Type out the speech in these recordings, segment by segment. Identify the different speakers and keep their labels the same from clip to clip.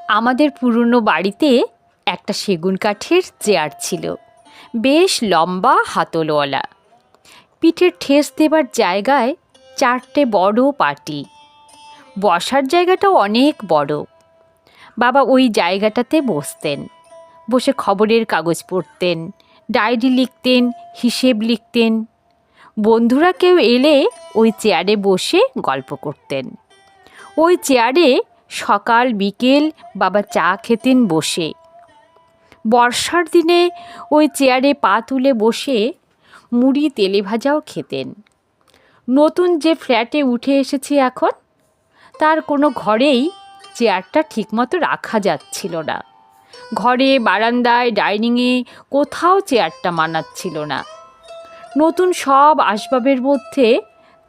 Speaker 1: আমাদের পুরনো বাড়িতে একটা সেগুন কাঠের চেয়ার ছিল, বেশ লম্বা হাতলওয়ালা। পিঠের ঠেস দেবার জায়গায় 4টে বড় পাটি, বসার জায়গাটাও অনেক বড়। বাবা ওই জায়গাটাতে বসতেন, বসে খবরের কাগজ পড়তেন, ডায়েরি লিখতেন, হিসেব লিখতেন। বন্ধুরা কেউ এলে ওই চেয়ারে বসে গল্প করতেন। ওই চেয়ারে সকাল বিকেল বাবা চা খেতেন বসে। বর্ষার দিনে ওই চেয়ারে পা তুলে বসে মুড়ি তেলে ভাজাও খেতেন। নতুন যে ফ্ল্যাটে উঠে এসেছি এখন, তার কোনো ঘরেই চেয়ারটা ঠিকমতো রাখা যাচ্ছিল না। ঘরে, বারান্দায়, ডাইনিংয়ে কোথাও চেয়ারটা মানাচ্ছিল না। নতুন সব আসবাবের মধ্যে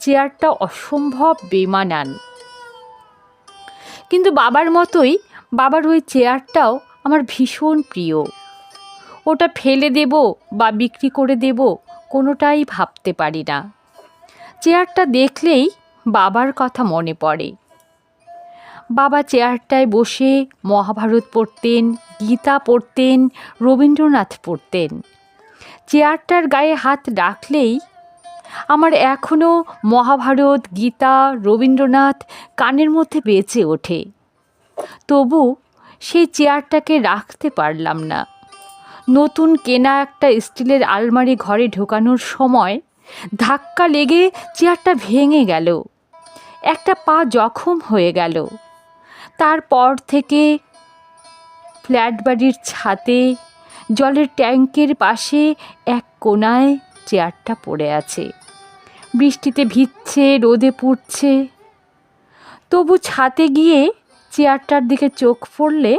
Speaker 1: চেয়ারটা অসম্ভব বেমানান। কিন্তু বাবার মতোই বাবার ওই চেয়ারটাও আমার ভীষণ প্রিয়। ওটা ফেলে দেব বা বিক্রি করে দেব কোনোটাই ভাবতে পারি না। চেয়ারটা দেখলেই বাবার কথা মনে পড়ে। বাবা চেয়ারটায় বসে মহাভারত পড়তেন, গীতা পড়তেন, রবীন্দ্রনাথ পড়তেন। চেয়ারটার গায়ে হাত রাখলেই আমার এখনও মহাভারত, গীতা, রবীন্দ্রনাথ কানের মধ্যে বেজে ওঠে। তবু সেই চেয়ারটাকে রাখতে পারলাম না। নতুন কেনা একটা স্টিলের আলমারি ঘরে ঢোকানোর সময় ধাক্কা লেগে চেয়ারটা ভেঙে গেল, একটা পা জখম হয়ে গেল। তারপর থেকে ফ্ল্যাট বাড়ির ছাদে জলের ট্যাঙ্কের পাশে এক কোণায় চেয়ারটা পড়ে আছে। বৃষ্টিতে ভিজছে, রোদে পুড়ছে। তবু ছাদে গিয়ে চেয়ারটার দিকে চোখ পড়লে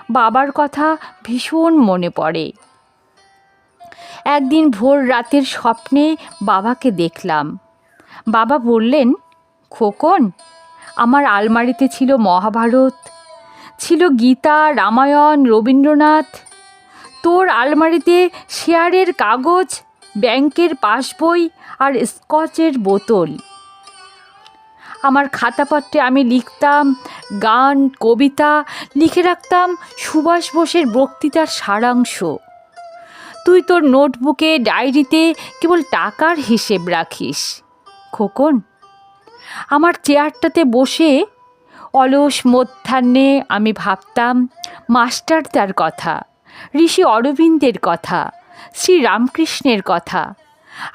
Speaker 1: বাবার কথা ভীষণ মনে পড়ে। একদিন ভোর রাতের স্বপ্নে বাবাকে দেখলাম। বাবা বললেন, খোকন, আমার আলমারিতে ছিল মহাভারত, ছিল গীতা, রামায়ণ, রবীন্দ্রনাথ। তোর আলমারিতে শেয়ারের কাগজ, ব্যাংকের পাসবই আর স্কচের বোতল। আমার খাতাপত্রে আমি লিখতাম গান, কবিতা, লিখে রাখতাম সুভাষ বোসের বক্তৃতার সারাংশ। তুই তোর নোটবুকে, ডায়েরিতে কেবল টাকার হিসেব রাখিস। খোকন, আমার চেয়ারটাতে বসে অলস মধ্যাহ্নে আমি ভাবতাম মাস্টারদার কথা, ঋষি অরবিন্দের কথা, শ্রীরামকৃষ্ণের কথা।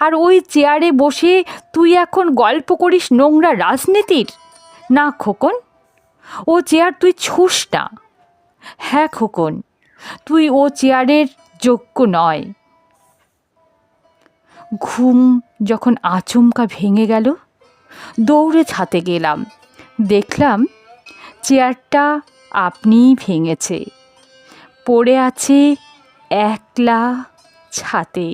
Speaker 1: আর ওই চেয়ারে বসে তুই এখন গল্প করিস নোংরা রাজনীতির? না খোকন, ও চেয়ার তুই ছুস না। হ্যাঁ খোকন, তুই ও চেয়ারের যোগ্য নয়। ঘুম যখন আচমকা ভেঙে গেল, দৌড়ে ছাদে গেলাম। দেখলাম চেয়ারটা আপনিই ভেঙেছে, পড়ে আছে একলা ছাদে।